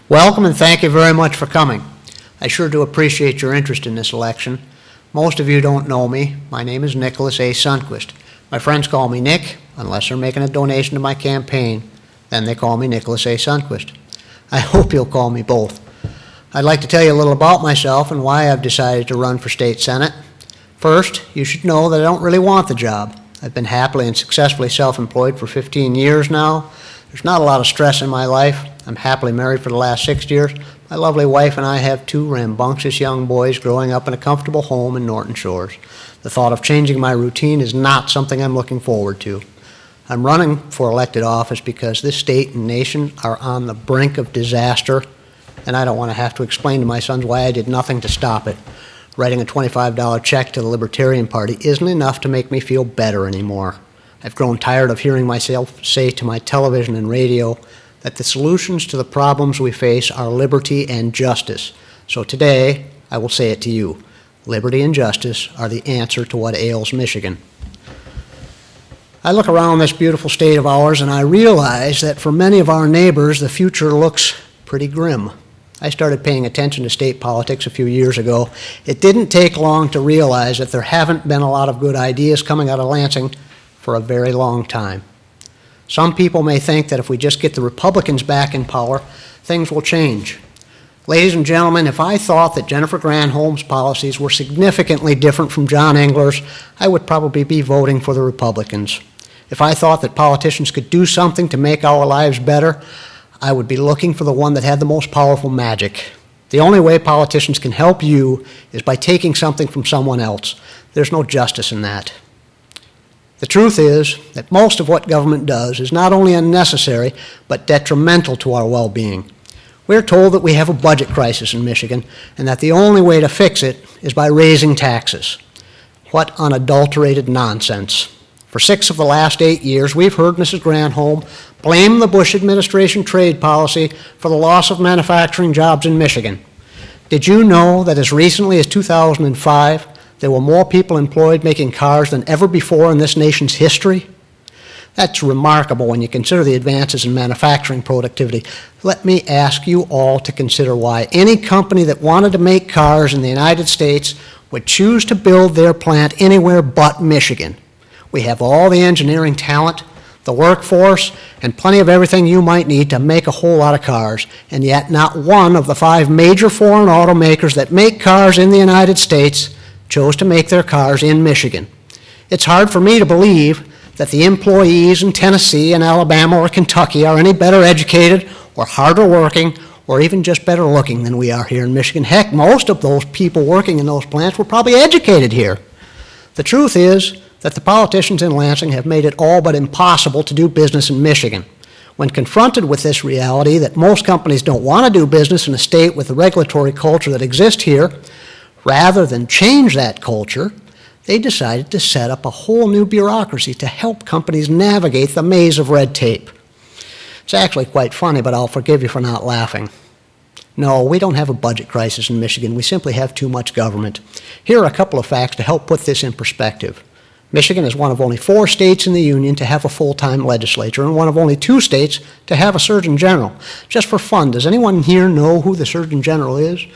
Welcome and thank you very much for coming. I sure do appreciate your interest in this election. Most of you don't know me. My name is Nicholas A. Sundquist. My friends call me Nick, unless they're making a donation to my campaign. Then they call me Nicholas A. Sundquist. I hope you'll call me both. I'd like to tell you a little about myself and why I've decided to run for state senate. First, you should know that I don't really want the job. I've been happily and successfully self-employed for 15 years now. There's not a lot of stress in my life. I'm happily married for the last 6 years. My lovely wife and I have 2 rambunctious young boys growing up in a comfortable home in Norton Shores. The thought of changing my routine is not something I'm looking forward to. I'm running for elected office because this state and nation are on the brink of disaster, and I don't want to have to explain to my sons why I did nothing to stop it. Writing a $25 check to the Libertarian Party isn't enough to make me feel better anymore. I've grown tired of hearing myself say to my television and radio that the solutions to the problems we face are liberty and justice. So today, I will say it to you. Liberty and justice are the answer to what ails Michigan. I look around this beautiful state of ours and I realize that for many of our neighbors, the future looks pretty grim. I started paying attention to state politics a few years ago. It didn't take long to realize that there haven't been a lot of good ideas coming out of Lansing for a very long time. Some people may think that if we just get the Republicans back in power, things will change. Ladies and gentlemen, if I thought that Jennifer Granholm's policies were significantly different from John Engler's, I would probably be voting for the Republicans. If I thought that politicians could do something to make our lives better, I would be looking for the one that had the most powerful magic. The only way politicians can help you is by taking something from someone else. There's no justice in that. The truth is that most of what government does is not only unnecessary, but detrimental to our well-being. We're told that we have a budget crisis in Michigan and that the only way to fix it is by raising taxes. What unadulterated nonsense. For 6 of the last 8 years, we've heard Mrs. Granholm blame the Bush administration trade policy for the loss of manufacturing jobs in Michigan. Did you know that as recently as 2005, there were more people employed making cars than ever before in this nation's history? That's remarkable when you consider the advances in manufacturing productivity. Let me ask you all to consider why any company that wanted to make cars in the United States would choose to build their plant anywhere but Michigan. We have all the engineering talent, the workforce, and plenty of everything you might need to make a whole lot of cars, and yet not one of the 5 major foreign automakers that make cars in the United States chose to make their cars in Michigan. It's hard for me to believe that the employees in Tennessee and Alabama or Kentucky are any better educated or harder working or even just better looking than we are here in Michigan. Heck, most of those people working in those plants were probably educated here. The truth is that the politicians in Lansing have made it all but impossible to do business in Michigan. When confronted with this reality that most companies don't want to do business in a state with the regulatory culture that exists here, rather than change that culture, they decided to set up a whole new bureaucracy to help companies navigate the maze of red tape. It's actually quite funny, but I'll forgive you for not laughing. No, we don't have a budget crisis in Michigan. We simply have too much government. Here are a couple of facts to help put this in perspective. Michigan is one of only 4 states in the Union to have a full-time legislature and one of only 2 states to have a Surgeon General. Just for fun, does anyone here know who the Surgeon General is?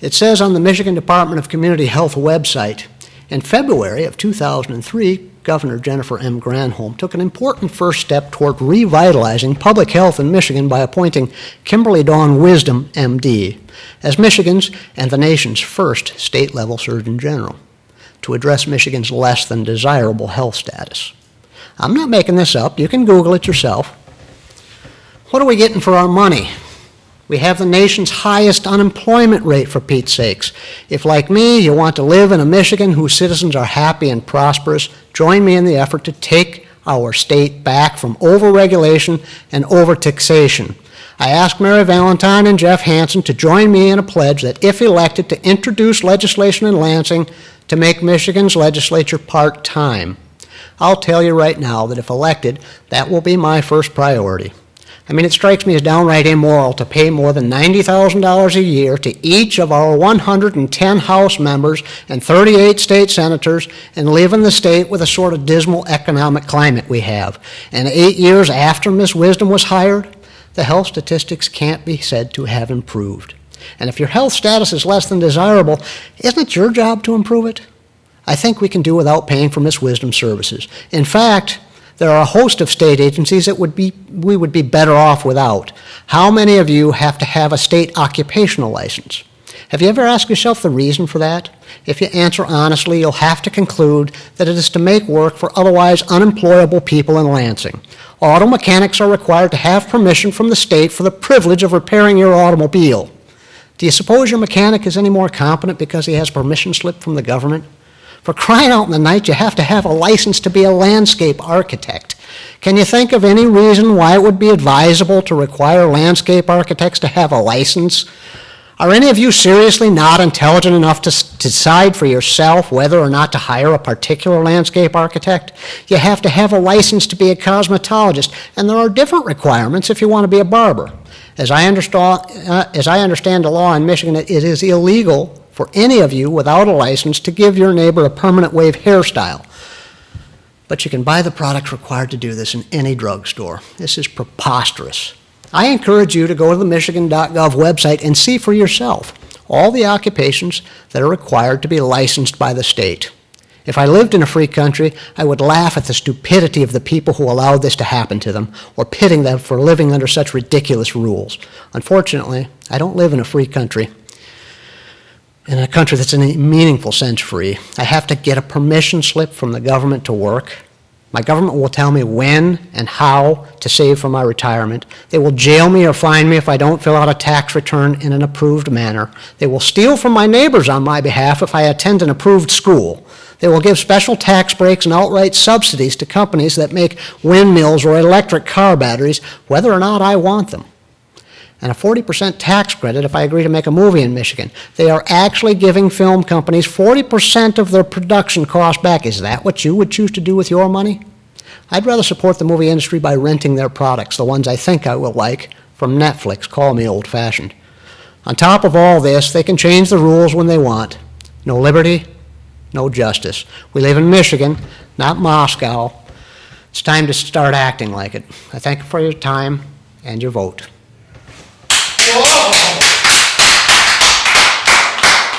It says on the Michigan Department of Community Health website, in February of 2003, Governor Jennifer M. Granholm took an important first step toward revitalizing public health in Michigan by appointing Kimberly Dawn Wisdom, M.D., as Michigan's and the nation's first state-level Surgeon General to address Michigan's less than desirable health status. I'm not making this up. You can Google it yourself. What are we getting for our money? We have the nation's highest unemployment rate, for Pete's sakes. If, like me, you want to live in a Michigan whose citizens are happy and prosperous, join me in the effort to take our state back from overregulation and overtaxation. I ask Mary Valentine and Jeff Hansen to join me in a pledge that, if elected, to introduce legislation in Lansing to make Michigan's legislature part-time. I'll tell you right now that if elected, that will be my first priority. I mean, it strikes me as downright immoral to pay more than $90,000 a year to each of our 110 House members and 38 state senators and live in the state with a sort of dismal economic climate we have. And 8 years after Ms. Wisdom was hired, the health statistics can't be said to have improved. And if your health status is less than desirable, isn't it your job to improve it? I think we can do without paying for Miss Wisdom services. In fact, there are a host of state agencies that we would be better off without. How many of you have to have a state occupational license? Have you ever asked yourself the reason for that? If you answer honestly, you'll have to conclude that it is to make work for otherwise unemployable people in Lansing. Auto mechanics are required to have permission from the state for the privilege of repairing your automobile. Do you suppose your mechanic is any more competent because he has a permission slip from the government? For crying out in the night, you have to have a license to be a landscape architect. Can you think of any reason why it would be advisable to require landscape architects to have a license? Are any of you seriously not intelligent enough to decide for yourself whether or not to hire a particular landscape architect? You have to have a license to be a cosmetologist, and there are different requirements if you want to be a barber. As I understand the law in Michigan, it is illegal for any of you without a license to give your neighbor a permanent wave hairstyle. But you can buy the products required to do this in any drugstore. This is preposterous. I encourage you to go to the Michigan.gov website and see for yourself all the occupations that are required to be licensed by the state. If I lived in a free country, I would laugh at the stupidity of the people who allowed this to happen to them, or pitting them for living under such ridiculous rules. Unfortunately, I don't live in a free country, in a country that's in a meaningful sense free. I have to get a permission slip from the government to work. My government will tell me when and how to save for my retirement. They will jail me or fine me if I don't fill out a tax return in an approved manner. They will steal from my neighbors on my behalf if I attend an approved school. They will give special tax breaks and outright subsidies to companies that make windmills or electric car batteries, whether or not I want them. And a 40% tax credit if I agree to make a movie in Michigan. They are actually giving film companies 40% of their production cost back. Is that what you would choose to do with your money? I'd rather support the movie industry by renting their products, the ones I think I will like, from Netflix. Call me old-fashioned. On top of all this, they can change the rules when they want. No liberty, no justice. We live in Michigan, not Moscow. It's time to start acting like it. I thank you for your time and your vote.